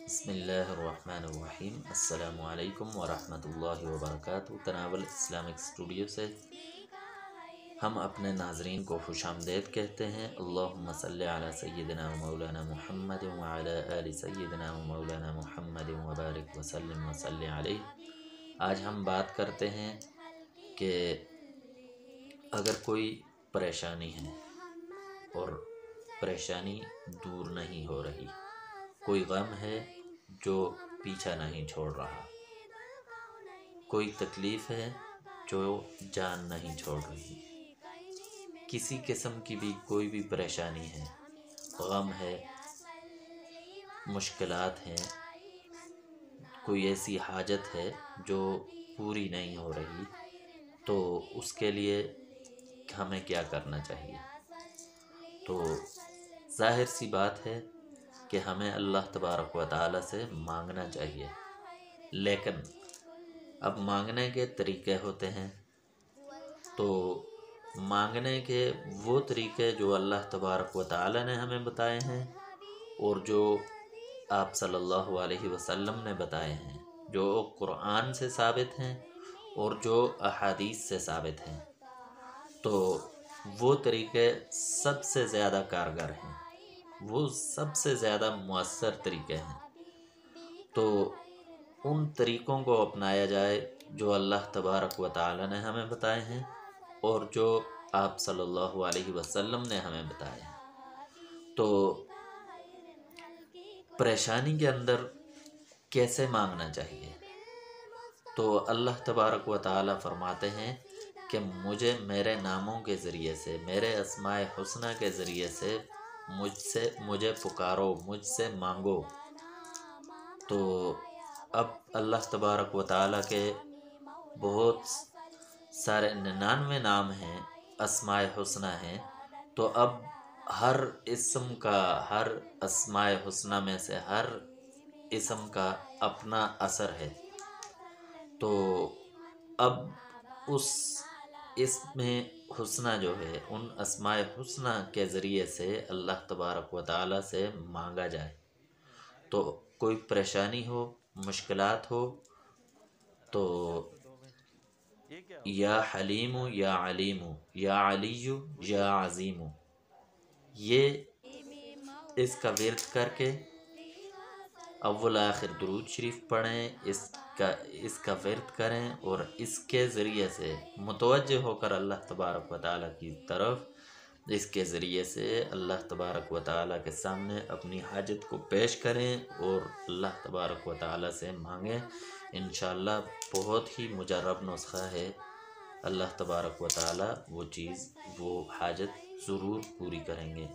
बिस्मिल्लाहिर्रहमानिर्रहीम। अस्सलामु अलैकुम वरहमतुल्लाहि वबरकातुहू। तनावल इस्लामिक स्टूडियो से हम अपने नाजरीन को खुशामदीद कहते हैं। अल्लाहुम्मा सल्ली अला सय्यिदिना व मौलाना मुहम्मद व अला आलि सय्यिदिना व मौलाना मुहम्मद व बारिक वसल्लिम व सल्लि अलैहि। आज हम बात करते हैं कि अगर कोई परेशानी है और परेशानी दूर नहीं हो रही, कोई गम है जो पीछा नहीं छोड़ रहा, कोई तकलीफ़ है जो जान नहीं छोड़ रही, किसी किस्म की भी कोई भी परेशानी है, गम है, मुश्किलात हैं, कोई ऐसी हाजत है जो पूरी नहीं हो रही, तो उसके लिए हमें क्या करना चाहिए। तो ज़ाहिर सी बात है कि हमें अल्लाह तबारक व तआला से मांगना चाहिए, लेकिन अब मांगने के तरीक़े होते हैं। तो मांगने के वो तरीक़े जो अल्लाह तबारक व तआला ने हमें बताए हैं और जो आप सल्लल्लाहु अलैहि वसल्लम ने बताए हैं, जो कुरान से साबित हैं और जो अहादीस से साबित हैं, तो वो तरीक़े सबसे ज़्यादा कारगर हैं, वो सबसे ज़्यादा मुअस्सर तरीक़े हैं। तो उन तरीक़ों को अपनाया जाए जो अल्लाह तबारक व तआला ने हमें बताए हैं और जो आप सल्लल्लाहु अलैहि वसल्लम ने हमें बताए हैं। तो परेशानी के अंदर कैसे मांगना चाहिए, तो अल्लाह तबारक व तआला फरमाते हैं कि मुझे मेरे नामों के ज़रिए से, मेरे अस्माए हुस्ना के ज़रिए से मुझे पुकारो, मुझसे मांगो। तो अब अल्लाह तबारक व तआला के बहुत सारे 99 नाम हैं, अस्माए हुस्ना हैं। तो अब हर इस्म का, हर अस्माए हुस्ना में से हर इस्म का अपना असर है। तो अब उस इसमें हुस्ना जो है, उन अस्माए हुस्ना के ज़रिए से अल्लाह तबारक व तआला से मांगा जाए। तो कोई परेशानी हो, मुश्किलात हो, तो या हलीमु या अलीमु या अलियु या अज़ीमु, ये इसका विर्द करके अव्वल आखिर दुरूद शरीफ पढ़ें, इसका विर्द करें और इसके ज़रिए से मुतवज्जे होकर अल्लाह तबारक व तआला की तरफ, इसके ज़रिए से अल्लाह तबारक व तआला के सामने अपनी हाजत को पेश करें और अल्लाह तबारक व तआला से मांगें। इंशाअल्लाह बहुत ही मुजर्रब नुस्खा है, अल्लाह तबारक व तआला वो चीज़, वो हाजत ज़रूर पूरी करेंगे।